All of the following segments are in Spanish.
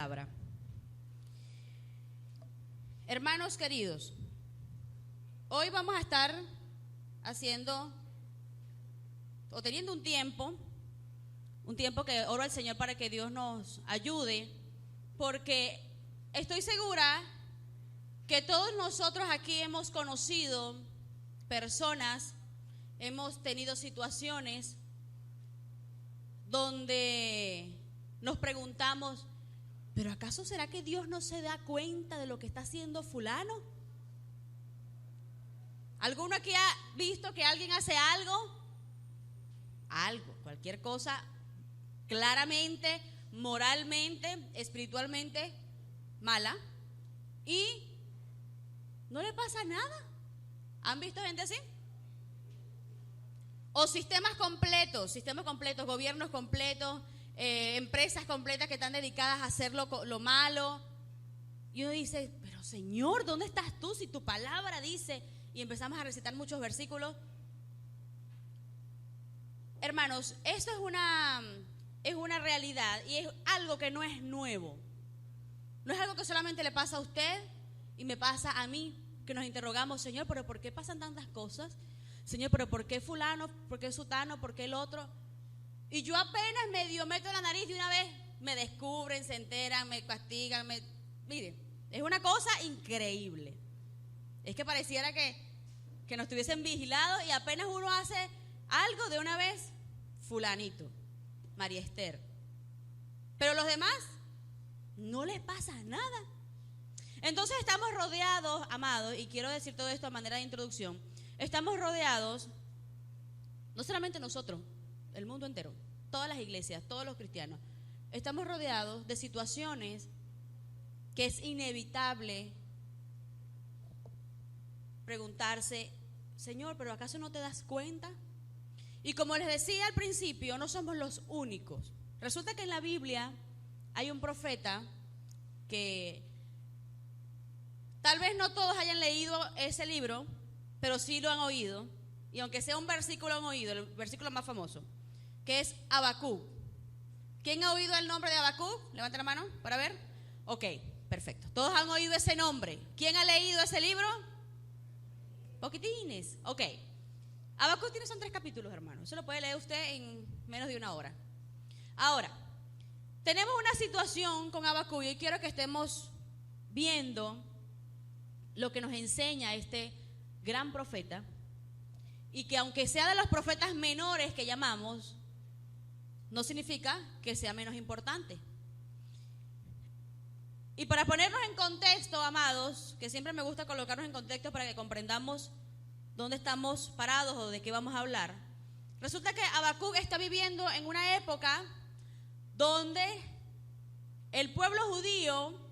palabra. Hermanos queridos, hoy vamos a estar haciendo o teniendo un tiempo que oro al Señor para que Dios nos ayude, porque estoy segura que todos nosotros aquí hemos conocido personas, hemos tenido situaciones donde nos preguntamos, ¿pero acaso será que Dios no se da cuenta de lo que está haciendo fulano? ¿Alguno aquí ha visto que alguien hace algo, cualquier cosa, claramente, moralmente, espiritualmente mala, y no le pasa nada? ¿Han visto gente así? O sistemas completos, gobiernos completos, empresas completas que están dedicadas a hacer lo malo. Y uno dice, pero Señor, ¿dónde estás tú si tu palabra dice? Y empezamos a recitar muchos versículos. Hermanos, esto es una realidad y es algo que no es nuevo. No es algo que solamente le pasa a usted y me pasa a mí, que nos interrogamos, Señor, ¿pero por qué pasan tantas cosas? Señor, ¿pero por qué fulano? ¿Por qué sutano? ¿Por qué el otro? Y yo apenas medio meto la nariz de una vez, me descubren, se enteran, me castigan, miren, es una cosa increíble. Es que pareciera que nos estuviesen vigilados y apenas uno hace algo de una vez, fulanito, María Esther. Pero los demás no les pasa nada. Entonces estamos rodeados, amados, y quiero decir todo esto a manera de introducción, estamos rodeados, no solamente nosotros, el mundo entero, todas las iglesias, todos los cristianos, estamos rodeados de situaciones que es inevitable preguntarse, Señor, ¿pero acaso no te das cuenta? Y como les decía al principio, no somos los únicos. Resulta que en la Biblia hay un profeta que tal vez no todos hayan leído ese libro, pero sí lo han oído, y aunque sea un versículo han oído, el versículo más famoso, que es Habacuc. ¿Quién ha oído el nombre de Habacuc? Levanta la mano para ver. Ok, perfecto. Todos han oído ese nombre. ¿Quién ha leído ese libro? Poquitines. Ok. Habacuc son 3 capítulos, hermano. Eso lo puede leer usted en menos de una hora. Ahora, tenemos una situación con Habacuc y quiero que estemos viendo lo que nos enseña este gran profeta, y que aunque sea de los profetas menores que llamamos, no significa que sea menos importante. Y para ponernos en contexto, amados, que siempre me gusta colocarnos en contexto para que comprendamos dónde estamos parados o de qué vamos a hablar. Resulta que Habacuc está viviendo en una época donde el pueblo judío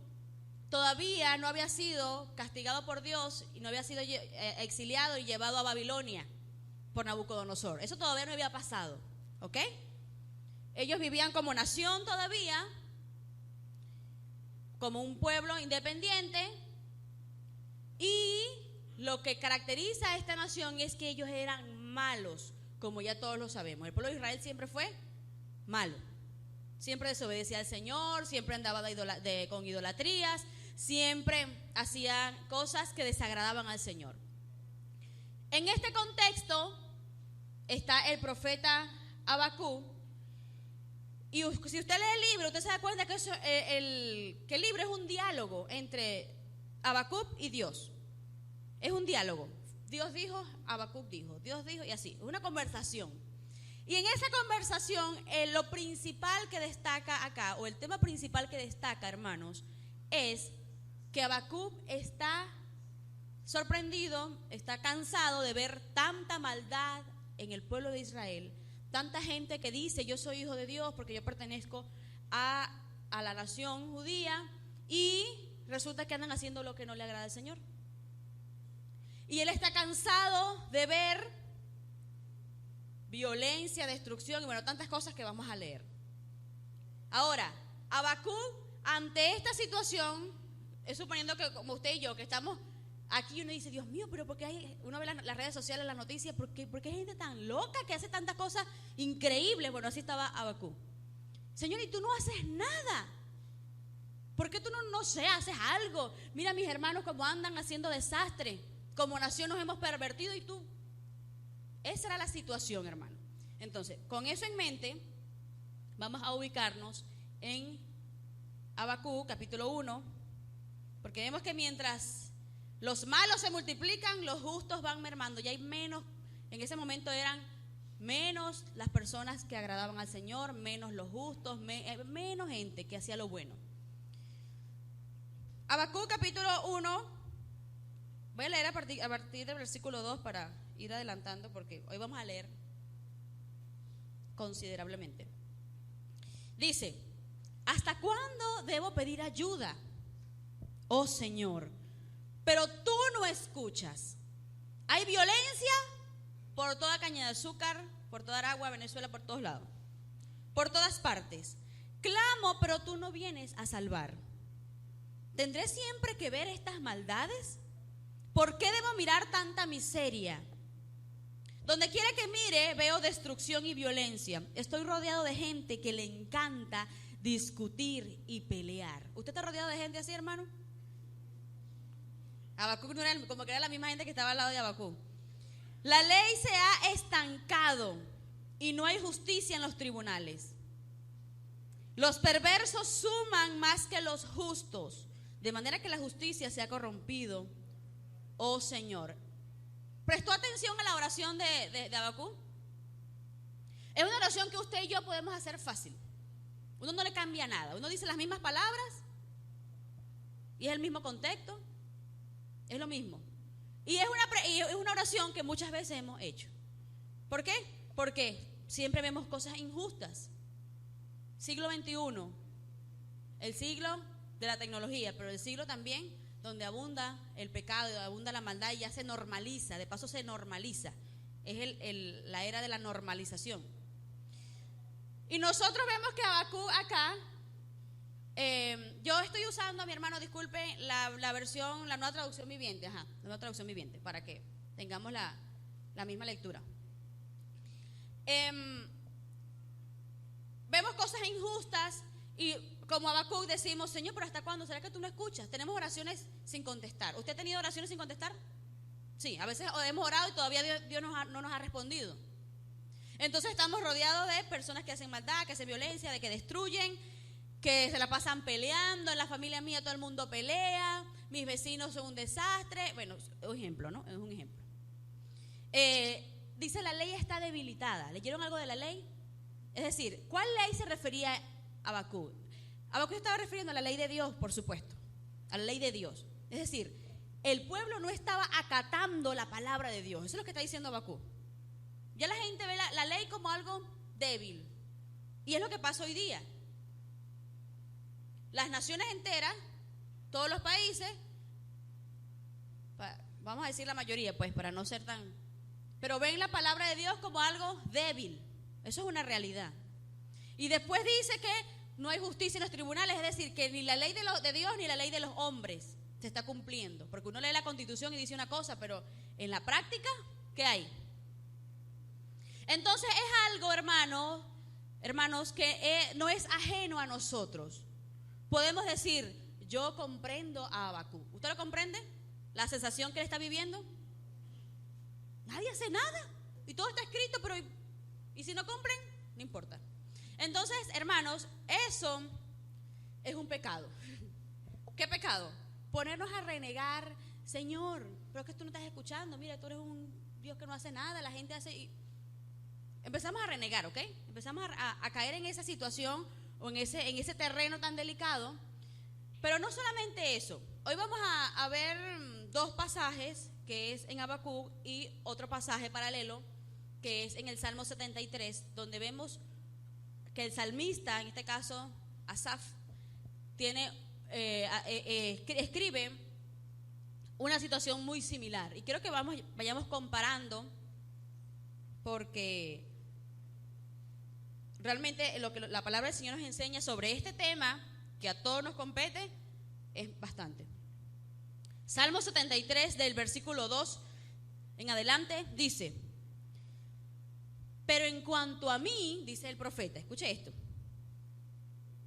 todavía no había sido castigado por Dios y no había sido exiliado y llevado a Babilonia por Nabucodonosor. Eso todavía no había pasado, ¿ok? Ellos vivían como nación todavía, como un pueblo independiente, y lo que caracteriza a esta nación es que ellos eran malos, como ya todos lo sabemos. El pueblo de Israel siempre fue malo, siempre desobedecía al Señor, siempre andaba con idolatrías, siempre hacían cosas que desagradaban al Señor. En este contexto está el profeta Habacuc. Y si usted lee el libro, usted se da cuenta que el libro es un diálogo entre Habacuc y Dios. Es un diálogo. Dios dijo, Habacuc dijo, Dios dijo, y así. Es una conversación. Y en esa conversación, lo principal que destaca acá, o el tema principal que destaca, hermanos, es que Habacuc está sorprendido, está cansado de ver tanta maldad en el pueblo de Israel. Tanta gente que dice, yo soy hijo de Dios porque yo pertenezco a la nación judía, y resulta que andan haciendo lo que no le agrada al Señor. Y él está cansado de ver violencia, destrucción y bueno, tantas cosas que vamos a leer. Ahora, Habacuc, ante esta situación, es suponiendo que como usted y yo, que estamos aquí, uno dice, Dios mío, pero ¿por qué uno ve las redes sociales, las noticias, ¿por qué hay gente tan loca que hace tantas cosas increíbles? Bueno, así estaba Habacuc. Señor, y tú no haces nada. ¿Por qué tú no sé, haces algo? Mira mis hermanos cómo andan haciendo desastre. Como nación nos hemos pervertido y tú. Esa era la situación, hermano. Entonces, con eso en mente, vamos a ubicarnos en Habacuc, capítulo 1, porque vemos que mientras los malos se multiplican, los justos van mermando. Ya hay menos, en ese momento eran menos las personas que agradaban al Señor, menos los justos, menos gente que hacía lo bueno. Habacuc capítulo 1, voy a leer a partir del versículo 2 para ir adelantando, porque hoy vamos a leer considerablemente. Dice: ¿hasta cuándo debo pedir ayuda, oh Señor? Pero tú no escuchas. Hay violencia por toda caña de azúcar, por toda Aragua, Venezuela, por todos lados, por todas partes. Clamo, pero tú no vienes a salvar. ¿Tendré siempre que ver estas maldades? ¿Por qué debo mirar tanta miseria? Donde quiera que mire, veo destrucción y violencia. Estoy rodeado de gente que le encanta discutir y pelear. ¿Usted está rodeado de gente así, hermano? Habacuc no era como que era la misma gente que estaba al lado de Habacuc. La ley se ha estancado y no hay justicia en los tribunales. Los perversos suman más que los justos, de manera que la justicia se ha corrompido, oh Señor. ¿Prestó atención a la oración de Habacuc? Es una oración que usted y yo podemos hacer fácil. Uno no le cambia nada. Uno dice las mismas palabras y es el mismo contexto. Es lo mismo. Y es una oración que muchas veces hemos hecho. ¿Por qué? Porque siempre vemos cosas injustas. Siglo XXI, el siglo de la tecnología, pero el siglo también donde abunda el pecado, abunda la maldad y ya se normaliza, de paso se normaliza. Es la era de la normalización. Y nosotros vemos que Habacuc acá, yo estoy usando, mi hermano, disculpe, la versión, la nueva traducción viviente, la nueva traducción viviente, para que tengamos la misma lectura. Vemos cosas injustas y como Habacuc decimos: Señor, pero ¿hasta cuándo? ¿Será que tú no escuchas? Tenemos oraciones sin contestar. ¿Usted ha tenido oraciones sin contestar? Sí, a veces hemos orado y todavía Dios no nos ha respondido. Entonces estamos rodeados de personas que hacen maldad, que hacen violencia, de que destruyen, que se la pasan peleando. En la familia mía todo el mundo pelea, mis vecinos son un desastre. Bueno, es un ejemplo, ¿no? Es un ejemplo. Dice: la ley está debilitada. ¿Leyeron algo de la ley? Es decir, ¿cuál ley se refería a Habacuc? Habacuc estaba refiriendo a la ley de Dios, por supuesto, a la ley de Dios. Es decir, el pueblo no estaba acatando la palabra de Dios. Eso es lo que está diciendo Habacuc. Ya la gente ve la ley como algo débil. Y es lo que pasa hoy día. Las naciones enteras, todos los países, vamos a decir la mayoría, pues, para no ser tan... Pero ven la palabra de Dios como algo débil. Eso es una realidad. Y después dice que no hay justicia en los tribunales, es decir, que ni la ley de Dios ni la ley de los hombres se está cumpliendo. Porque uno lee la Constitución y dice una cosa, pero en la práctica, ¿qué hay? Entonces es algo, hermanos, que no es ajeno a nosotros. Podemos decir: yo comprendo a Habacuc. ¿Usted lo comprende? La sensación que él está viviendo. Nadie hace nada y todo está escrito, pero ¿y si no cumplen? No importa. Entonces, hermanos, eso es un pecado. ¿Qué pecado? Ponernos a renegar: Señor, pero es que tú no estás escuchando, mira, tú eres un Dios que no hace nada, la gente hace... Y empezamos a renegar, ¿ok? Empezamos a caer en esa situación o en ese terreno tan delicado. Pero no solamente eso. Hoy vamos a ver dos pasajes, que es en Habacuc, y otro pasaje paralelo, que es en el Salmo 73, donde vemos que el salmista, en este caso Asaf, escribe una situación muy similar. Y quiero que vayamos comparando, porque realmente lo que la palabra del Señor nos enseña sobre este tema, que a todos nos compete, es bastante. Salmo 73, del versículo 2 en adelante, dice: pero en cuanto a mí, dice el profeta, escuche esto,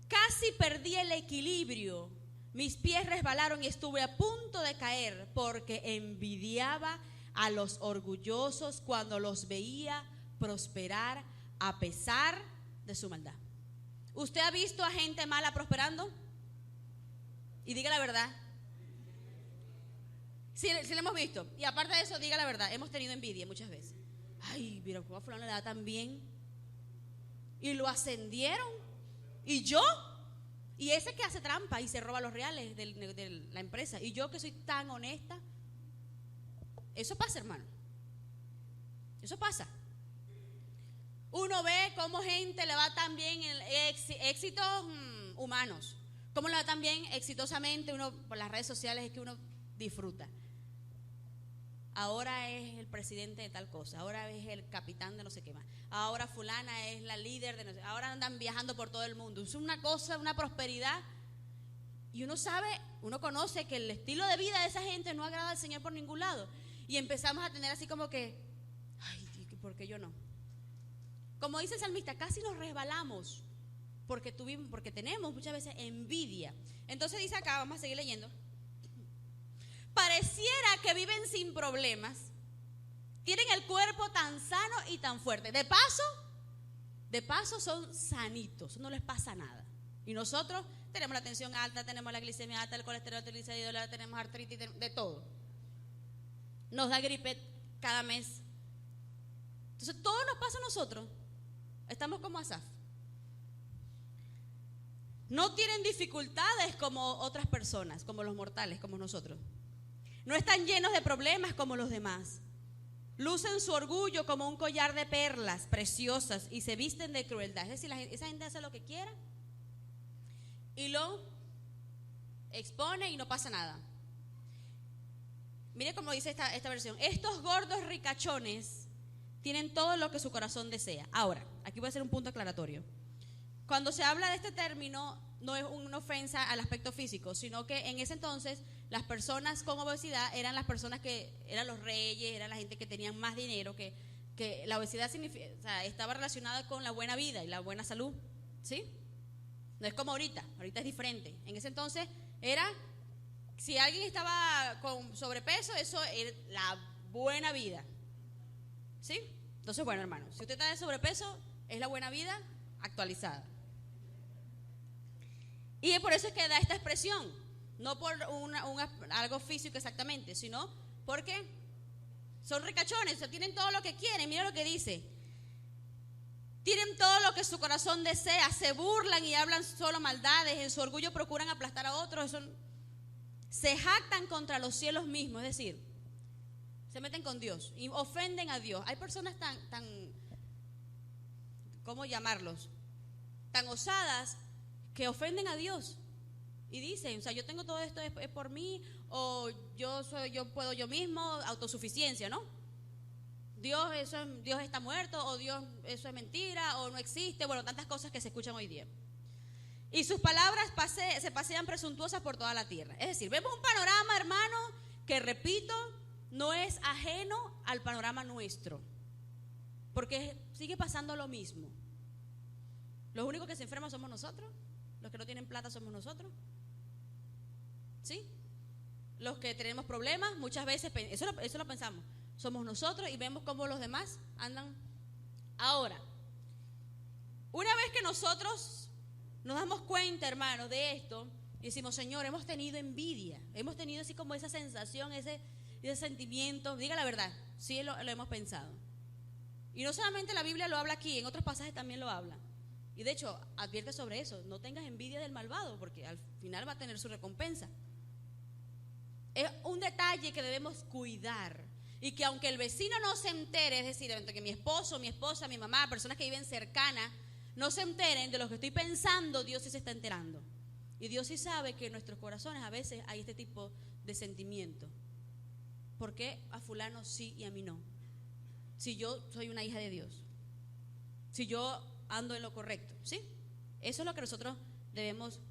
casi perdí el equilibrio mis pies resbalaron y estuve a punto de caer porque envidiaba a los orgullosos cuando los veía prosperar a pesar de su maldad. ¿Usted ha visto a gente mala prosperando? Y diga la verdad. Sí, sí lo hemos visto. Y aparte de eso, diga la verdad, hemos tenido envidia muchas veces. Ay, mira, ¿cómo a fulano le da tan bien? Y lo ascendieron. ¿Y yo? Y ese que hace trampa y se roba los reales de la empresa. Y yo que soy tan honesta. Eso pasa, hermano. Eso pasa. Uno ve cómo gente le va tan bien en éxitos humanos. Cómo le va tan bien exitosamente uno por las redes sociales, es que uno disfruta. Ahora es el presidente de tal cosa, ahora es el capitán de no sé qué más, ahora fulana es la líder de no sé, ahora andan viajando por todo el mundo. Es una cosa, una prosperidad. Y uno sabe, uno conoce que el estilo de vida de esa gente no agrada al Señor por ningún lado. Y empezamos a tener así como que, ay, ¿por qué yo no? Como dice el salmista, casi nos resbalamos porque tenemos muchas veces envidia. Entonces dice acá, vamos a seguir leyendo. Pareciera que viven sin problemas, tienen el cuerpo tan sano y tan fuerte. De paso son sanitos, no les pasa nada. Y nosotros tenemos la tensión alta, tenemos la glicemia alta, el colesterol triglicéridos, tenemos artritis, de todo. Nos da gripe cada mes. Entonces todo nos pasa a nosotros. Estamos como Asaf. No tienen dificultades como otras personas, como los mortales, como nosotros. No están llenos de problemas como los demás. Lucen su orgullo como un collar de perlas preciosas y se visten de crueldad. Es decir, esa gente hace lo que quiera y lo expone y no pasa nada. Mire cómo dice esta versión. Estos gordos ricachones tienen todo lo que su corazón desea. Ahora, aquí voy a hacer un punto aclaratorio. Cuando se habla de este término, no es una ofensa al aspecto físico, sino que en ese entonces las personas con obesidad eran las personas que eran los reyes, eran la gente que tenían más dinero, que la obesidad estaba relacionada con la buena vida y la buena salud, ¿sí? No es como ahorita es diferente. En ese entonces era, si alguien estaba con sobrepeso, eso era la buena vida, ¿sí? Entonces, bueno, hermano, si usted está de sobrepeso, es la buena vida actualizada. Y por eso es que da esta expresión, no por algo físico exactamente, sino porque son ricachones, o sea, tienen todo lo que quieren. Mira lo que dice: tienen todo lo que su corazón desea, se burlan y hablan solo maldades, en su orgullo procuran aplastar a otros, se jactan contra los cielos mismos, es decir, se meten con Dios y ofenden a Dios. Hay personas tan ¿cómo llamarlos? Tan osadas que ofenden a Dios y dicen, o sea, yo tengo todo esto es por mí, o yo puedo yo mismo, autosuficiencia, ¿no? Dios está muerto, o Dios eso es mentira, o no existe, bueno, tantas cosas que se escuchan hoy día. Y sus palabras se pasean presuntuosas por toda la tierra. Es decir, vemos un panorama, hermano, que repito, no es ajeno al panorama nuestro, porque sigue pasando lo mismo. Los únicos que se enferman somos nosotros. Los que no tienen plata somos nosotros, ¿sí? Los que tenemos problemas, muchas veces, eso lo pensamos, somos nosotros y vemos cómo los demás andan. Ahora, una vez que nosotros nos damos cuenta, hermano, de esto, y decimos, Señor, hemos tenido envidia, hemos tenido así como esa sensación, ese sentimiento, diga la verdad, sí lo hemos pensado. Y no solamente la Biblia lo habla aquí, en otros pasajes también lo habla. Y de hecho, advierte sobre eso, no tengas envidia del malvado, porque al final va a tener su recompensa. Es un detalle que debemos cuidar, y que aunque el vecino no se entere, es decir, que mi esposo, mi esposa, mi mamá, personas que viven cercanas, no se enteren de lo que estoy pensando, Dios sí se está enterando. Y Dios sí sabe que en nuestros corazones a veces hay este tipo de sentimiento. ¿Por qué a fulano sí y a mí no? Si yo soy una hija de Dios, si yo ando en lo correcto, ¿sí? Eso es lo que nosotros debemos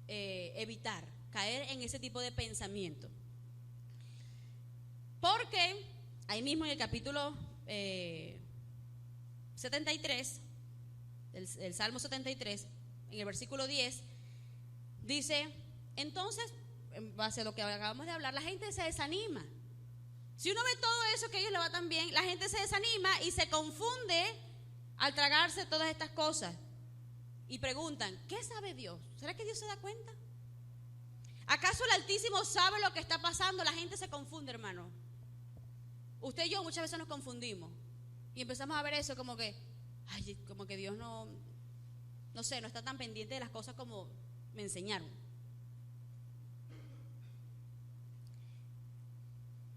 evitar, caer en ese tipo de pensamiento. Porque ahí mismo en el capítulo 73, el Salmo 73, en el versículo 10, dice: Entonces, en base a lo que acabamos de hablar, la gente se desanima. Si uno ve todo eso que a ellos le va tan bien, la gente se desanima y se confunde al tragarse todas estas cosas. Y preguntan, ¿qué sabe Dios? ¿Será que Dios se da cuenta? ¿Acaso el Altísimo sabe lo que está pasando? La gente se confunde, hermano. Usted y yo muchas veces nos confundimos. Y empezamos a ver eso como que, ay, como que Dios no sé, no está tan pendiente de las cosas como me enseñaron.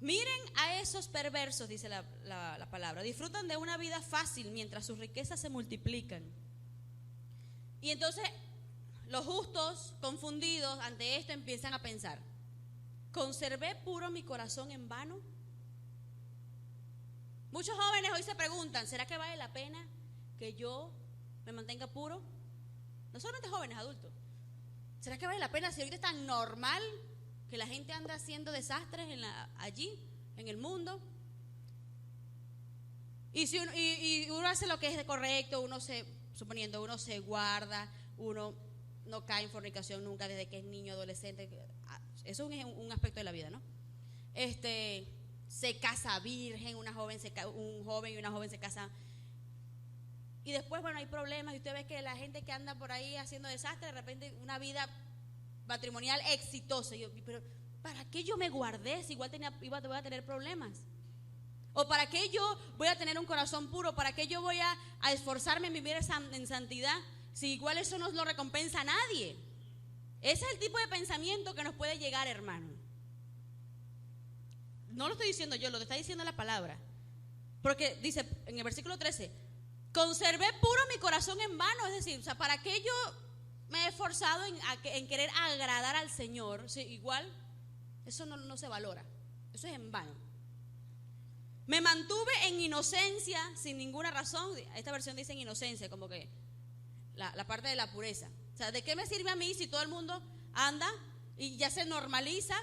Miren a esos perversos, dice la palabra. Disfrutan de una vida fácil mientras sus riquezas se multiplican. Y entonces los justos, confundidos ante esto, empiezan a pensar: ¿conservé puro mi corazón en vano? Muchos jóvenes hoy se preguntan: ¿será que vale la pena que yo me mantenga puro? No solamente jóvenes, adultos. ¿Será que vale la pena si ahorita es tan normal que la gente anda haciendo desastres allí, en el mundo? Y si uno hace lo que es correcto, uno se guarda, uno no cae en fornicación nunca desde que es niño, adolescente. Eso es un aspecto de la vida, ¿no? Se casa virgen, un joven y una joven se casan. Y después, bueno, hay problemas y usted ve que la gente que anda por ahí haciendo desastres, de repente una vida matrimonial exitosa. Pero ¿para qué yo me guardé si igual voy a tener problemas? ¿O para qué yo voy a tener un corazón puro? ¿Para qué yo voy a esforzarme en vivir en santidad si igual eso no lo recompensa a nadie? Ese es el tipo de pensamiento que nos puede llegar, hermano. No lo estoy diciendo yo, lo está diciendo la palabra. Porque dice en el versículo 13: conservé puro mi corazón en vano. Es decir, o sea, ¿para qué yo me he esforzado en querer agradar al Señor? Sí, igual eso no se valora. Eso es en vano. Me mantuve en inocencia sin ninguna razón. Esta versión dice en inocencia, como que la parte de la pureza. O sea, ¿de qué me sirve a mí si todo el mundo anda y ya se normaliza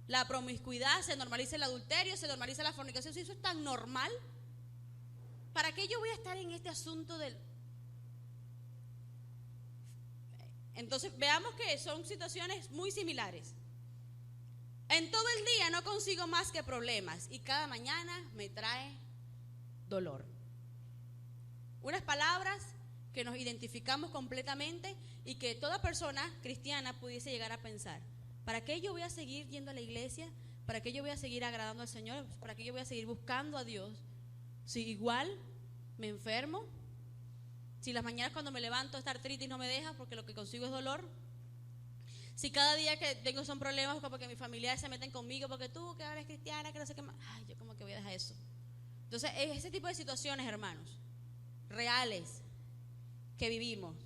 la promiscuidad, se normaliza el adulterio, se normaliza la fornicación? Si eso es tan normal, ¿para qué yo voy a estar en este asunto del...? Entonces veamos que son situaciones muy similares. En todo el día no consigo más que problemas y cada mañana me trae dolor. Unas palabras que nos identificamos completamente y que toda persona cristiana pudiese llegar a pensar: ¿para qué yo voy a seguir yendo a la iglesia? ¿Para qué yo voy a seguir agradando al Señor? ¿Para qué yo voy a seguir buscando a Dios? Si igual me enfermo, si las mañanas cuando me levanto estar triste y no me deja porque lo que consigo es dolor. Si cada día que tengo son problemas porque mis familiares se meten conmigo porque tú que ahora eres cristiana, que no sé qué más. Ay, yo como que voy a dejar eso. Entonces, es ese tipo de situaciones, hermanos, reales que vivimos.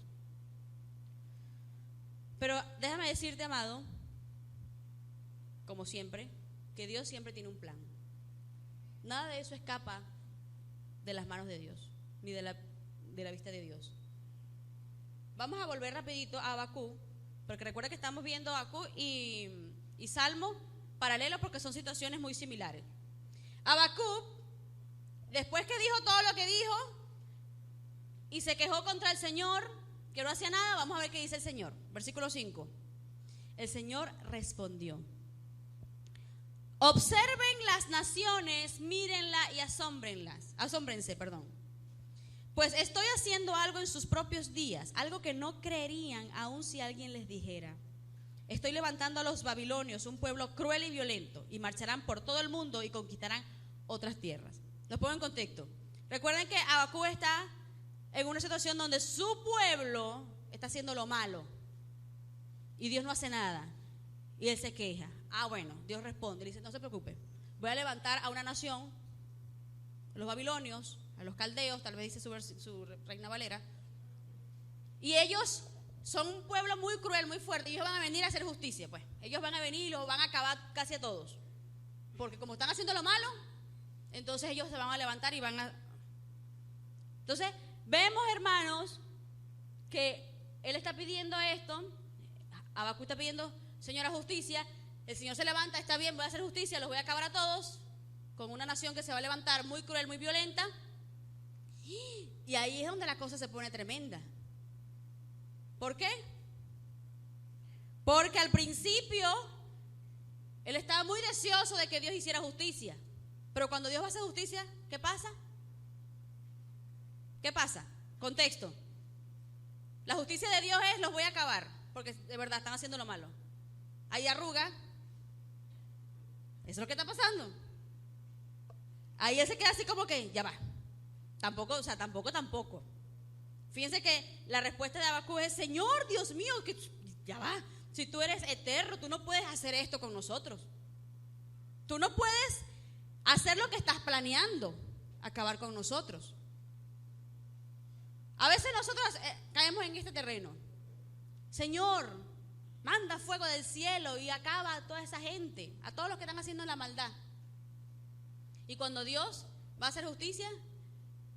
Pero déjame decirte, amado, como siempre, que Dios siempre tiene un plan. Nada de eso escapa de las manos de Dios, ni de la vista de Dios. Vamos a volver rapidito a Habacuc, porque recuerda que estamos viendo Habacuc y Salmo paralelos porque son situaciones muy similares. Habacuc, después que dijo todo lo que dijo y se quejó contra el Señor, que no hacía nada, vamos a ver qué dice el Señor. Versículo 5. El Señor respondió: observen las naciones, mírenla y asómbrense, pues estoy haciendo algo en sus propios días, algo que no creerían aun si alguien les dijera. Estoy levantando a los babilonios, un pueblo cruel y violento, y marcharán por todo el mundo y conquistarán otras tierras. Los pongo en contexto. Recuerden que Habacuc está en una situación donde su pueblo está haciendo lo malo y Dios no hace nada, y él se queja. Bueno, Dios responde, le dice: no se preocupe, voy a levantar a una nación, a los babilonios, a los caldeos, tal vez dice su Reina Valera, y ellos son un pueblo muy cruel, muy fuerte, y ellos van a venir a hacer justicia. Pues ellos van a venir y los van a acabar casi a todos, porque como están haciendo lo malo, entonces ellos se van a levantar y van a... Entonces vemos, hermanos, que él está pidiendo esto. Habacuc está pidiendo: Señora, justicia. El Señor se levanta: está bien, voy a hacer justicia, los voy a acabar a todos, con una nación que se va a levantar muy cruel, muy violenta. Y ahí es donde la cosa se pone tremenda. ¿Por qué? Porque al principio él estaba muy deseoso de que Dios hiciera justicia. Pero cuando Dios va a hacer justicia, ¿qué pasa? ¿Qué pasa? Contexto. La justicia de Dios es: los voy a acabar, porque de verdad están haciendo lo malo. Hay arruga. Eso es lo que está pasando. Ahí él se queda así como que, ya va. Tampoco. Fíjense que la respuesta de Habacuc es: Señor, Dios mío, que ya va. Si tú eres eterno, tú no puedes hacer esto con nosotros. Tú no puedes hacer lo que estás planeando, acabar con nosotros. A veces nosotros caemos en este terreno. Señor, manda fuego del cielo y acaba a toda esa gente, a todos los que están haciendo la maldad. Y cuando Dios va a hacer justicia,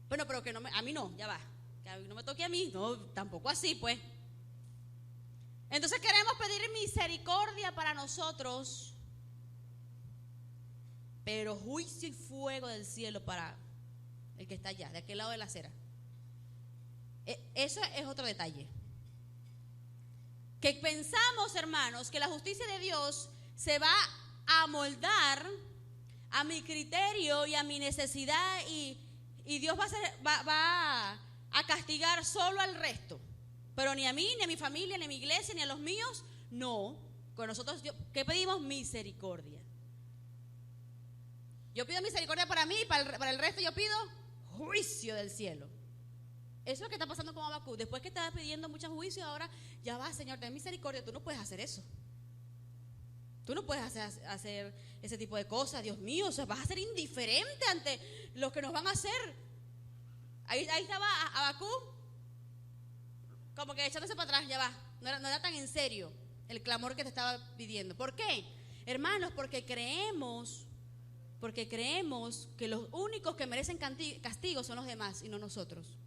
bueno, pero que no a mí no, ya va, que no me toque a mí, no, tampoco así pues. Entonces queremos pedir misericordia para nosotros, pero juicio y fuego del cielo para el que está allá, de aquel lado de la acera. Eso es otro detalle. Que pensamos, hermanos, que la justicia de Dios se va a amoldar a mi criterio y a mi necesidad, y Dios va a castigar solo al resto. Pero ni a mí, ni a mi familia, ni a mi iglesia, ni a los míos. No, con nosotros, ¿qué pedimos? Misericordia. Yo pido misericordia para mí, y para el resto yo pido juicio del cielo. Eso es lo que está pasando con Habacuc. Después que estaba pidiendo mucho juicio, ahora ya va, Señor, ten misericordia. Tú no puedes hacer eso. Tú no puedes hacer ese tipo de cosas, Dios mío. O sea, vas a ser indiferente ante lo que nos van a hacer. Ahí estaba Habacuc, como que echándose para atrás, ya va. No era tan en serio el clamor que te estaba pidiendo. ¿Por qué? Hermanos, porque creemos que los únicos que merecen castigo son los demás y no nosotros.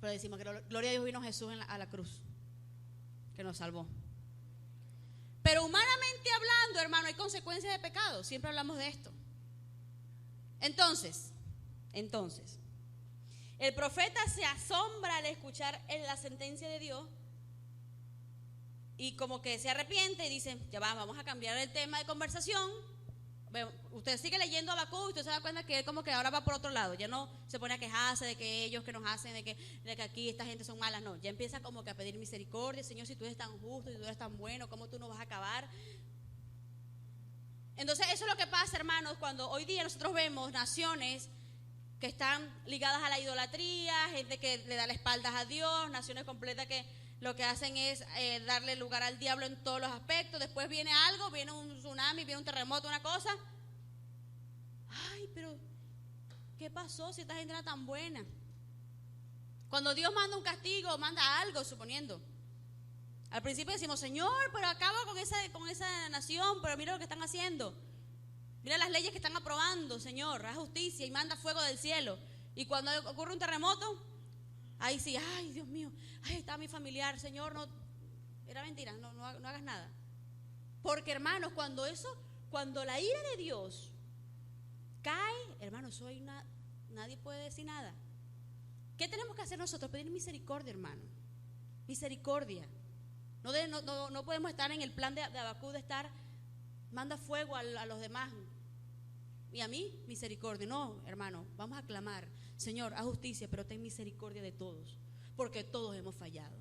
Pero decimos que gloria a Dios, vino Jesús a la cruz, que nos salvó. Pero humanamente hablando, hermano, hay consecuencias de pecado. Siempre hablamos de esto. Entonces, el profeta se asombra al escuchar la sentencia de Dios y como que se arrepiente y dice, ya vamos a cambiar el tema de conversación. Usted sigue leyendo Habacuc y usted se da cuenta que él como que ahora va por otro lado. Ya no se pone a quejarse de que ellos que nos hacen, de que aquí esta gente son malas. No, ya empieza como que a pedir misericordia. Señor, si tú eres tan justo, si tú eres tan bueno, ¿cómo tú no vas a acabar? Entonces eso es lo que pasa, hermanos, cuando hoy día nosotros vemos naciones que están ligadas a la idolatría, gente que le da la espalda a Dios, naciones completas que lo que hacen es darle lugar al diablo en todos los aspectos. Después viene algo, viene un tsunami, viene un terremoto, una cosa. Ay, pero ¿qué pasó si esta gente era tan buena? Cuando Dios manda un castigo, manda algo, suponiendo. Al principio decimos, Señor, pero acaba con esa nación, pero mira lo que están haciendo. Mira las leyes que están aprobando, Señor, haz justicia y manda fuego del cielo. Y cuando ocurre un terremoto, ahí sí, ay, Dios mío, ay, está mi familiar, Señor, no, era mentira, no hagas nada. Porque, hermanos, cuando la ira de Dios cae, hermanos, nadie puede decir nada. ¿Qué tenemos que hacer nosotros? Pedir misericordia, hermano. Misericordia. No podemos estar en el plan de Habacuc de estar, manda fuego a los demás. Y a mí, misericordia. No, hermano, vamos a clamar, Señor, haz justicia, pero ten misericordia de todos, porque todos hemos fallado.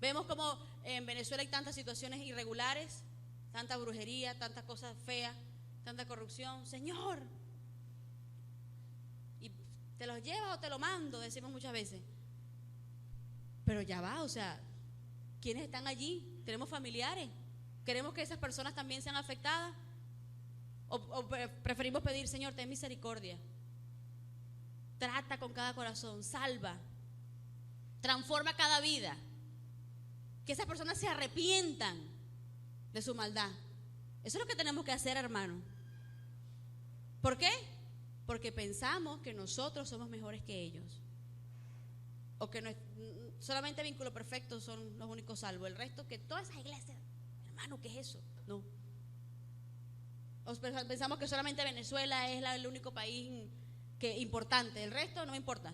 Vemos como en Venezuela hay tantas situaciones irregulares, tanta brujería, tantas cosas feas, tanta corrupción. Señor, y te los llevas o te lo mando, decimos muchas veces. Pero ya va, o sea, ¿quiénes están allí? ¿Tenemos familiares? ¿Queremos que esas personas también sean afectadas? ¿O preferimos pedir, Señor, ten misericordia? Trata con cada corazón, salva, transforma cada vida. Que esas personas se arrepientan de su maldad. Eso es lo que tenemos que hacer, hermano. ¿Por qué? Porque pensamos que nosotros somos mejores que ellos. O que solamente vínculo perfecto son los únicos salvos. El resto, que todas esas iglesias, hermano, ¿qué es eso? No. Pensamos que solamente Venezuela es el único país importante. El resto no me importa.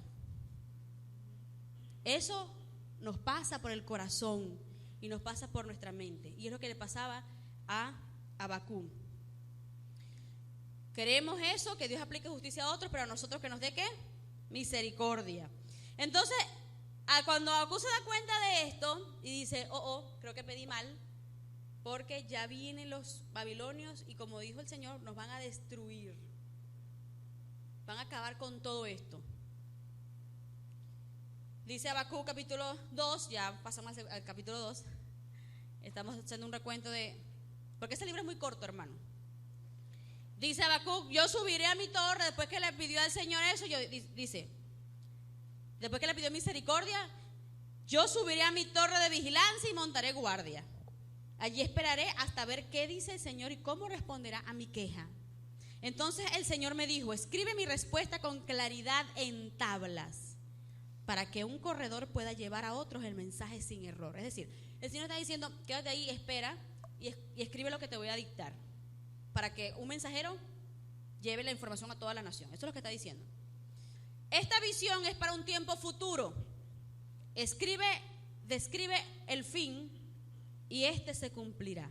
Eso nos pasa por el corazón. y nos pasa por nuestra mente. Y es lo que le pasaba a Habacuc. Queremos eso, que Dios aplique justicia a otros, pero a nosotros que nos dé ¿qué? Misericordia. Entonces, cuando Habacuc se da cuenta de esto y dice, creo que pedí mal, porque ya vienen los babilonios y como dijo el Señor, nos van a destruir. Van a acabar con todo esto. Dice Habacuc capítulo 2, ya pasamos al capítulo 2. Estamos haciendo un recuento porque ese libro es muy corto, hermano. Dice Habacuc, yo subiré a mi torre, después que le pidió al Señor eso, dice, después que le pidió misericordia, yo subiré a mi torre de vigilancia y montaré guardia. Allí esperaré hasta ver qué dice el Señor y cómo responderá a mi queja. Entonces el Señor me dijo, escribe mi respuesta con claridad en tablas, para que un corredor pueda llevar a otros el mensaje sin error. Es decir, el Señor está diciendo, quédate ahí, espera y escribe lo que te voy a dictar, para que un mensajero lleve la información a toda la nación. Eso es lo que está diciendo. Esta visión es para un tiempo futuro. Describe el fin y este se cumplirá.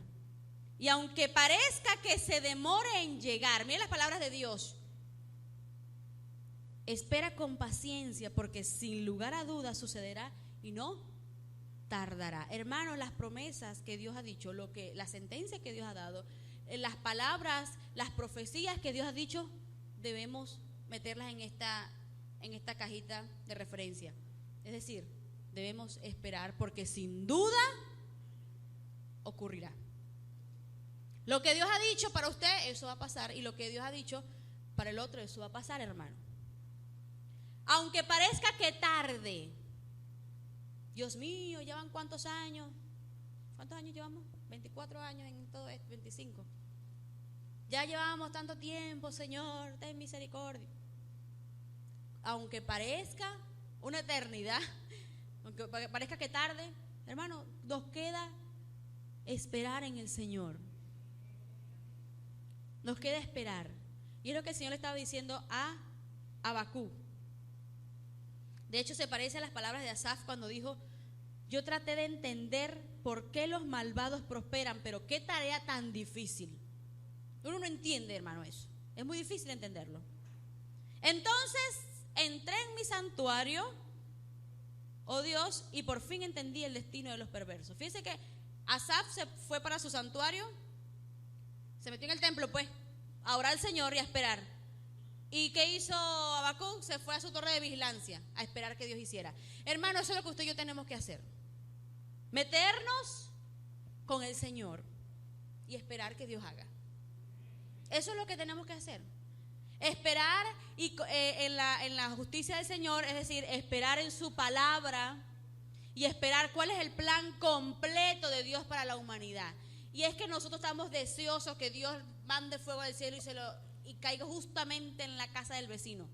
Y aunque parezca que se demore en llegar, miren las palabras de Dios, espera con paciencia porque sin lugar a dudas sucederá y no tardará. Hermanos, las promesas que Dios ha dicho, la sentencia que Dios ha dado, las palabras, las profecías que Dios ha dicho, debemos meterlas en esta cajita de referencia. Es decir, debemos esperar porque sin duda ocurrirá. Lo que Dios ha dicho para usted, eso va a pasar, y lo que Dios ha dicho para el otro, eso va a pasar, hermano. Aunque parezca que tarde. Dios mío, ¿llevan cuántos años? ¿Cuántos años llevamos? 24 años en todo esto, 25. Ya llevamos tanto tiempo, Señor, ten misericordia. Aunque parezca una eternidad, aunque parezca que tarde, hermano, nos queda esperar en el Señor. Nos queda esperar. Y es lo que el Señor le estaba diciendo a Habacuc. De hecho, se parece a las palabras de Asaf cuando dijo, yo traté de entender por qué los malvados prosperan, pero qué tarea tan difícil. Uno no entiende, hermano, eso. Es muy difícil entenderlo. Entonces, entré en mi santuario, oh Dios, y por fin entendí el destino de los perversos. Fíjense que Asaf se fue para su santuario, se metió en el templo, pues, a orar al Señor y a esperar. ¿Y qué hizo Habacuc? Se fue a su torre de vigilancia a esperar que Dios hiciera. Hermano, eso es lo que usted y yo tenemos que hacer. Meternos con el Señor y esperar que Dios haga. Eso es lo que tenemos que hacer. Esperar en la justicia del Señor, es decir, esperar en su palabra y esperar cuál es el plan completo de Dios para la humanidad. Y es que nosotros estamos deseosos que Dios mande fuego del cielo y caiga justamente en la casa del vecino.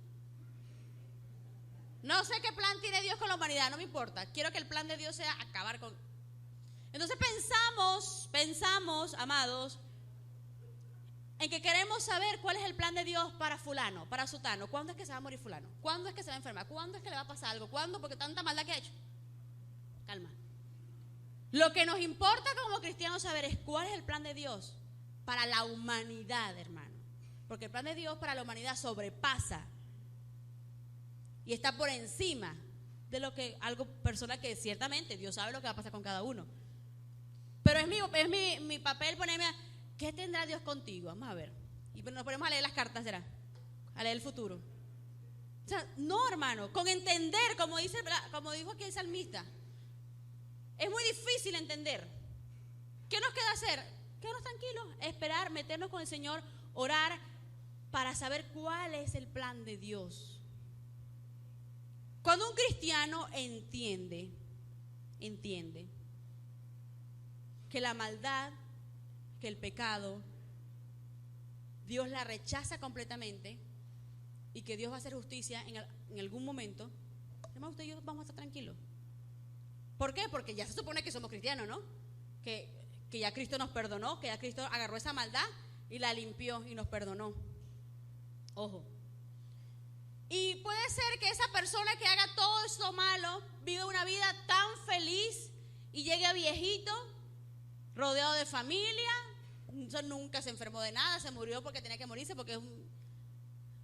No sé qué plan tiene Dios con la humanidad, no me importa. Quiero que el plan de Dios sea acabar con... Entonces pensamos, amados, en que queremos saber cuál es el plan de Dios para fulano, para sutano. ¿Cuándo es que se va a morir fulano? ¿Cuándo es que se va a enfermar? ¿Cuándo es que le va a pasar algo? ¿Cuándo? Porque tanta maldad que ha hecho. Calma. Lo que nos importa como cristianos saber es cuál es el plan de Dios para la humanidad, hermano. Porque el plan de Dios para la humanidad sobrepasa y está por encima de lo que algo personal que ciertamente Dios sabe lo que va a pasar con cada uno. Pero es mi papel ponerme a, ¿qué tendrá Dios contigo? Vamos a ver. Y nos ponemos a leer las cartas, ¿será? A leer el futuro. O sea, no, hermano, con entender, como dijo aquí el salmista, es muy difícil entender. ¿Qué nos queda hacer? Quedarnos tranquilos, esperar, meternos con el Señor, orar para saber cuál es el plan de Dios. Cuando un cristiano entiende que la maldad, que el pecado, Dios la rechaza completamente y que Dios va a hacer justicia en algún momento, hermano, usted y yo vamos a estar tranquilos. ¿Por qué? Porque ya se supone que somos cristianos, ¿no? Que ya Cristo nos perdonó, que ya Cristo agarró esa maldad y la limpió y nos perdonó. Ojo. Y puede ser que esa persona que haga todo eso malo viva una vida tan feliz y llegue viejito, rodeado de familia, nunca se enfermó de nada, se murió porque tenía que morirse, porque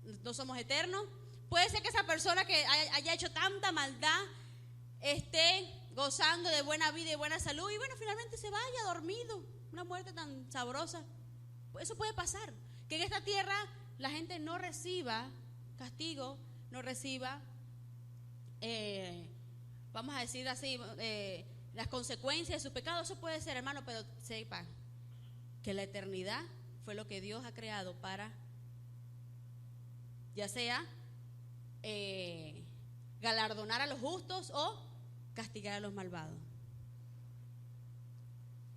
no somos eternos. Puede ser que esa persona que haya hecho tanta maldad esté gozando de buena vida y buena salud y bueno, finalmente se vaya dormido, una muerte tan sabrosa. Eso puede pasar, que en esta tierra la gente no reciba castigo, no reciba, vamos a decir así, las consecuencias de su pecado. Eso puede ser, hermano, pero sepa que la eternidad fue lo que Dios ha creado para, ya sea galardonar a los justos o castigar a los malvados.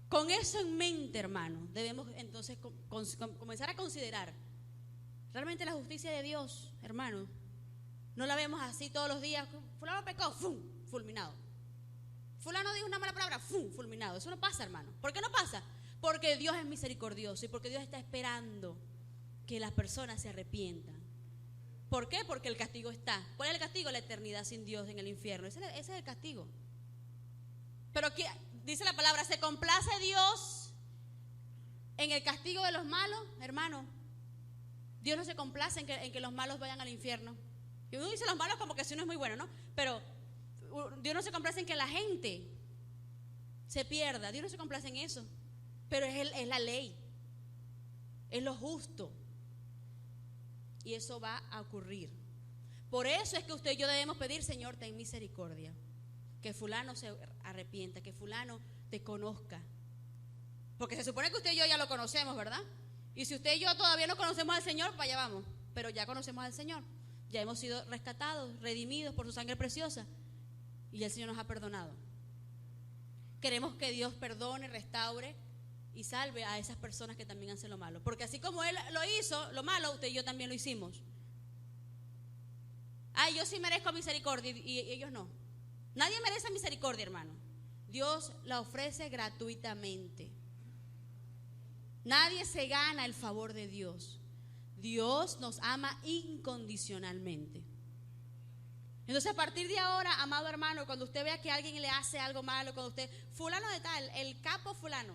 Con eso en mente, hermano, debemos entonces comenzar a considerar realmente la justicia de Dios, hermano. No la vemos así todos los días. Fulano pecó, ¡fum!, fulminado. Fulano dijo una mala palabra, ¡fum!, fulminado. Eso no pasa, hermano. ¿Por qué no pasa? Porque Dios es misericordioso y porque Dios está esperando que las personas se arrepientan. ¿Por qué? Porque el castigo está. ¿Cuál es el castigo? La eternidad sin Dios en el infierno. Ese es el castigo. Pero ¿qué dice la palabra? ¿Se complace Dios en el castigo de los malos? Hermano, Dios no se complace en que los malos vayan al infierno. Y uno dice los malos como que si uno es muy bueno, ¿no? Pero Dios no se complace en que la gente se pierda. Dios no se complace en eso. Pero es la ley. Es lo justo. Y eso va a ocurrir. Por eso es que usted y yo debemos pedir: Señor, ten misericordia. Que fulano se arrepienta, que fulano te conozca. Porque se supone que usted y yo ya lo conocemos, ¿verdad? Y si usted y yo todavía no conocemos al Señor, para allá vamos. Pero ya conocemos al Señor. Ya hemos sido rescatados, redimidos por su sangre preciosa. Y el Señor nos ha perdonado. Queremos que Dios perdone, restaure y salve a esas personas que también hacen lo malo. Porque así como Él lo hizo, lo malo, usted y yo también lo hicimos. Ay, yo sí merezco misericordia y ellos no. Nadie merece misericordia, hermano. Dios la ofrece gratuitamente. Nadie se gana el favor de Dios. Dios nos ama incondicionalmente. Entonces, a partir de ahora, amado hermano, cuando usted vea que alguien le hace algo malo, cuando usted, fulano de tal, el capo fulano,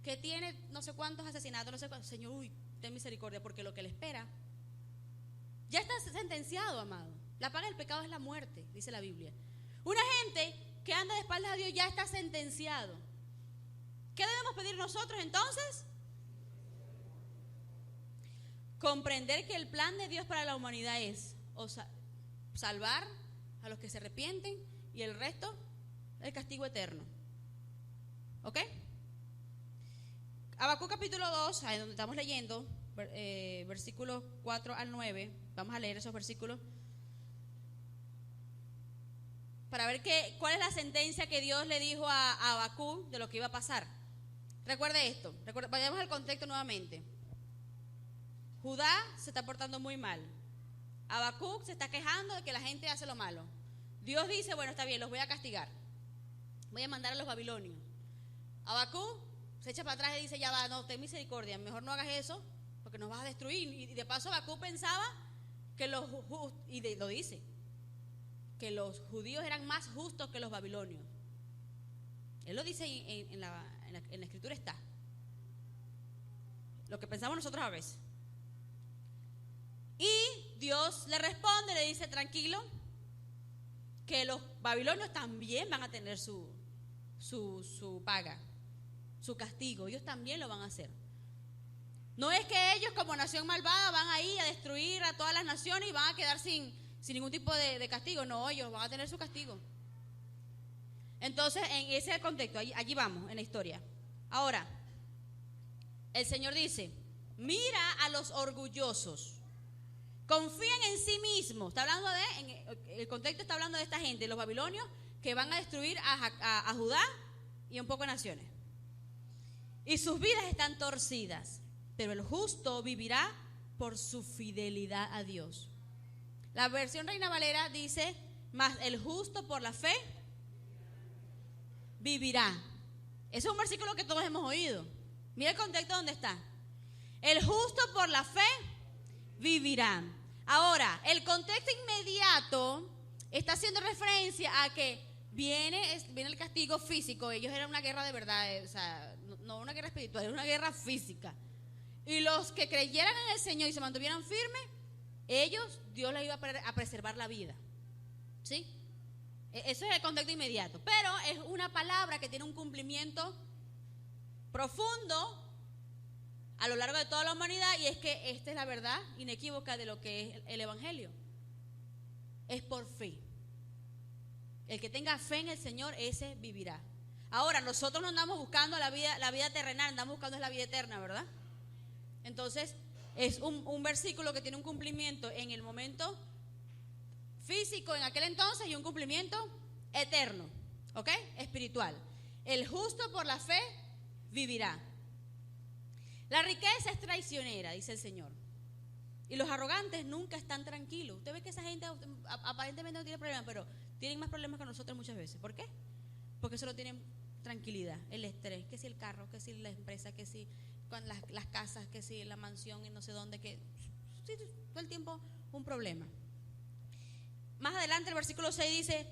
que tiene no sé cuántos asesinatos, no sé cuántos, Señor, uy, ten misericordia, porque lo que le espera ya está sentenciado, amado. La paga del pecado es la muerte, dice la Biblia. Una gente que anda de espaldas a Dios ya está sentenciado. ¿Qué debemos pedir nosotros entonces? Comprender que el plan de Dios para la humanidad es salvar a los que se arrepienten y el resto el castigo eterno. ¿Ok? Habacuc capítulo 2, ahí donde estamos leyendo, versículos 4 al 9. Vamos a leer esos versículos para ver cuál es la sentencia que Dios le dijo a Habacuc de lo que iba a pasar. Recuerde esto, vayamos al contexto nuevamente. Judá se está portando muy mal. Habacuc se está quejando de que la gente hace lo malo. Dios dice: bueno, está bien, los voy a castigar. Voy a mandar a los babilonios. Habacuc se echa para atrás y dice: ya va, no, ten misericordia, mejor no hagas eso porque nos vas a destruir. Y de paso Habacuc pensaba que lo dice, que los judíos eran más justos que los babilonios. Él lo dice en la escritura, está lo que pensamos nosotros a veces. Y Dios le responde, le dice: tranquilo, que los babilonios también van a tener su paga, su castigo. Ellos también lo van a hacer. No es que ellos como nación malvada van a ir a destruir a todas las naciones y van a quedar sin ningún tipo de castigo. No, ellos van a tener su castigo. Entonces, en ese contexto, allí vamos en la historia. Ahora, el Señor dice: mira a los orgullosos, confían en sí mismos. Está hablando el contexto está hablando de esta gente, los babilonios, que van a destruir a Judá y un poco de naciones. Y sus vidas están torcidas, pero el justo vivirá por su fidelidad a Dios. La versión Reina Valera dice: mas el justo por la fe vivirá. Ese es un versículo que todos hemos oído. Mira el contexto donde está. El justo por la fe vivirá. Ahora, el contexto inmediato está haciendo referencia a que viene el castigo físico. Ellos eran una guerra de verdad, o sea, no una guerra espiritual, era una guerra física. Y los que creyeran en el Señor y se mantuvieran firmes, Dios les iba a preservar la vida. ¿Sí? Eso es el contexto inmediato. Pero es una palabra que tiene un cumplimiento profundo a lo largo de toda la humanidad, y es que esta es la verdad inequívoca de lo que es el Evangelio. Es por fe. El que tenga fe en el Señor, ese vivirá. Ahora, nosotros no andamos buscando la vida terrenal, andamos buscando la vida eterna, ¿verdad? Entonces, es un versículo que tiene un cumplimiento en el momento físico en aquel entonces y un cumplimiento eterno, ¿ok? Espiritual. El justo por la fe vivirá. La riqueza es traicionera, dice el Señor. Y los arrogantes nunca están tranquilos. Usted ve que esa gente aparentemente no tiene problemas, pero tienen más problemas que nosotros muchas veces. ¿Por qué? Porque solo tienen tranquilidad, el estrés, que si el carro, que si la empresa, que si con las casas, que si la mansión y no sé dónde, que sí, todo el tiempo un problema. Más adelante el versículo 6 dice,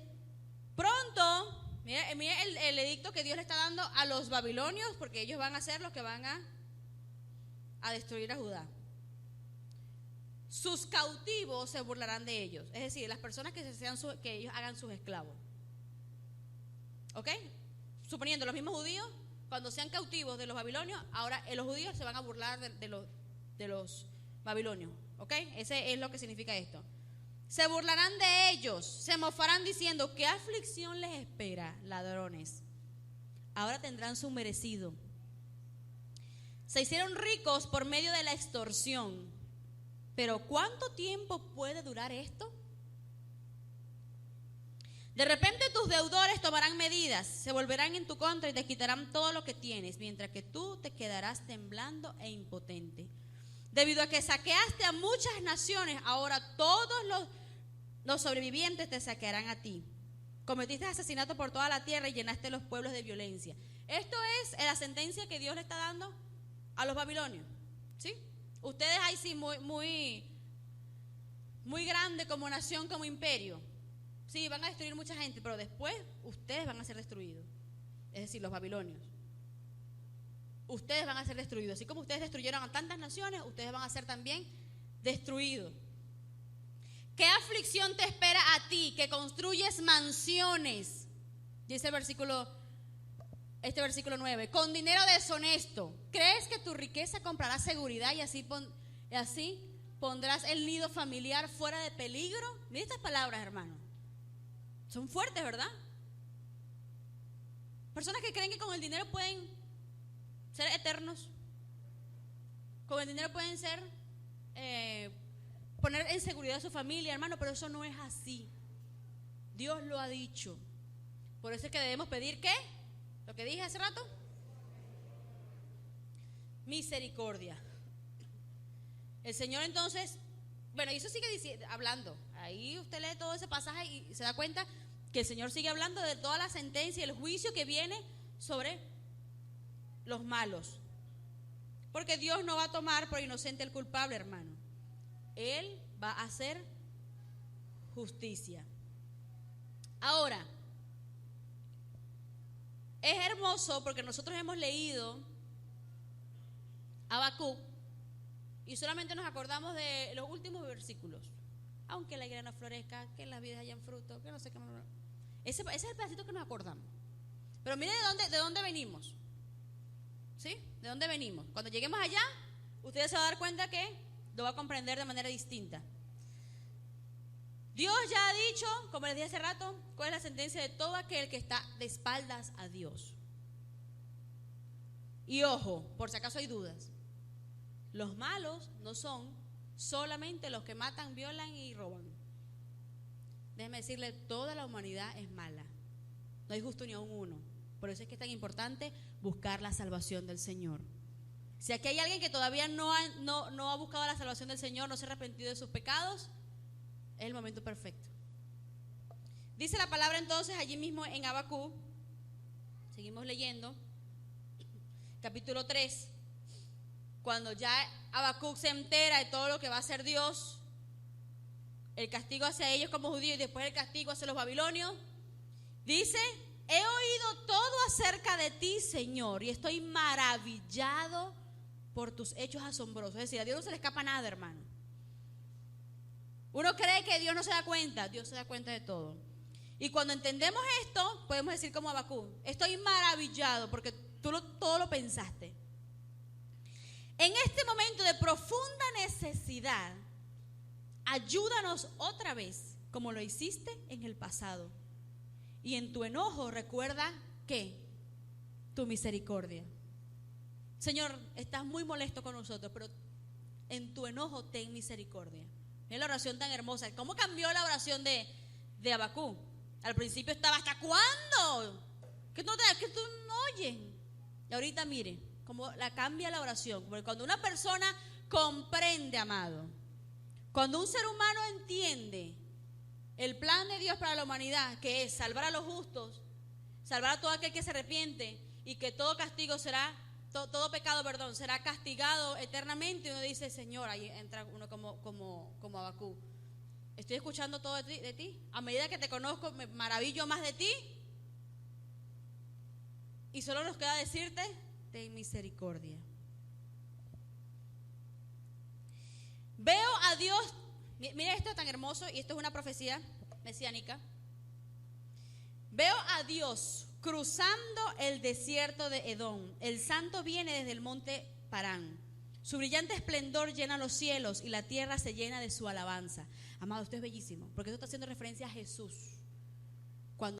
pronto, mira el edicto que Dios le está dando a los babilonios, porque ellos van a ser los que van a destruir a Judá. Sus cautivos se burlarán de ellos, es decir, las personas que ellos hagan sus esclavos. ¿Ok? Suponiendo los mismos judíos, cuando sean cautivos de los babilonios, ahora los judíos se van a burlar de los babilonios. ¿Ok? Ese es lo que significa esto. Se burlarán de ellos, se mofarán diciendo, ¿qué aflicción les espera, ladrones? Ahora tendrán su merecido. Se hicieron ricos por medio de la extorsión, pero ¿cuánto tiempo puede durar esto? De repente tus deudores tomarán medidas, se volverán en tu contra y te quitarán todo lo que tienes, mientras que tú te quedarás temblando e impotente. Debido a que saqueaste a muchas naciones, ahora todos los sobrevivientes te saquearán a ti. Cometiste asesinato por toda la tierra y llenaste los pueblos de violencia. Esto es la sentencia que Dios le está dando a los babilonios. ¿Sí? Ustedes ahí sí muy grande como nación, como imperio. Sí, van a destruir mucha gente, pero después ustedes van a ser destruidos. Es decir, los babilonios. Ustedes van a ser destruidos. Así como ustedes destruyeron a tantas naciones, ustedes van a ser también destruidos. ¿Qué aflicción te espera a ti que construyes mansiones? Dice este versículo 9. Con dinero deshonesto. ¿Crees que tu riqueza comprará seguridad y así pondrás el nido familiar fuera de peligro? Mira estas palabras, hermano. Son fuertes, ¿verdad? Personas que creen que con el dinero pueden ser eternos. Con el dinero pueden ser poner en seguridad a su familia, hermano, pero eso no es así. Dios lo ha dicho. Por eso es que debemos pedir, ¿qué? Lo que dije hace rato. Misericordia. El Señor entonces, bueno, y eso sigue hablando. Ahí usted lee todo ese pasaje y se da cuenta que el Señor sigue hablando de toda la sentencia y el juicio que viene sobre los malos. Porque Dios no va a tomar por inocente al culpable, hermano. Él va a hacer justicia. Ahora, es hermoso porque nosotros hemos leído Habacuc y solamente nos acordamos de los últimos versículos. Aunque la higuera no florezca, que en las vidas hayan fruto, que no sé qué. Ese es el pedacito que nos acordamos. Pero mire de dónde venimos. ¿Sí? ¿De dónde venimos? Cuando lleguemos allá, ustedes se van a dar cuenta que lo va a comprender de manera distinta. Dios ya ha dicho, como les dije hace rato, cuál es la sentencia de todo aquel que está de espaldas a Dios. Y ojo, por si acaso hay dudas, los malos no son solamente los que matan, violan y roban. Déjeme decirle, toda la humanidad es mala. No hay justo ni a un uno. Por eso es que es tan importante buscar la salvación del Señor. Si aquí hay alguien que todavía no ha buscado la salvación del Señor, no se ha arrepentido de sus pecados, es el momento perfecto. Dice la palabra entonces allí mismo en Habacuc, seguimos leyendo, capítulo 3, cuando ya Habacuc se entera de todo lo que va a hacer Dios, el castigo hacia ellos como judíos y después el castigo hacia los babilonios, Dice, he oído todo acerca de ti, Señor, y estoy maravillado por tus hechos asombrosos. Es decir, a Dios no se le escapa nada, hermano. Uno cree que Dios no se da cuenta, Dios se da cuenta de todo. Y cuando entendemos esto, podemos decir como Habacuc, estoy maravillado porque todo lo pensaste. En este momento de profunda necesidad, ayúdanos otra vez, como lo hiciste en el pasado. Y en tu enojo recuerda que tu misericordia. Señor, estás muy molesto con nosotros, pero en tu enojo ten misericordia. Es la oración tan hermosa. ¿Cómo cambió la oración de Habacuc? Al principio estaba, ¿hasta cuándo? Que tú no oyes. Y ahorita mire, cómo la cambia la oración. Porque cuando una persona comprende, amado, cuando un ser humano entiende el plan de Dios para la humanidad, que es salvar a los justos, salvar a todo aquel que se arrepiente, y que todo castigo será, todo pecado, será castigado eternamente, uno dice, Señor, ahí entra uno como Habacuc. Estoy escuchando todo de ti. A medida que te conozco, me maravillo más de ti. Y solo nos queda decirte, ten misericordia. Veo a Dios. Mira esto tan hermoso, y esto es una profecía mesiánica. Veo a Dios cruzando el desierto de Edom. El santo viene desde el monte Parán. Su brillante esplendor llena los cielos y la tierra se llena de su alabanza. Amado, esto es bellísimo, porque esto está haciendo referencia a Jesús.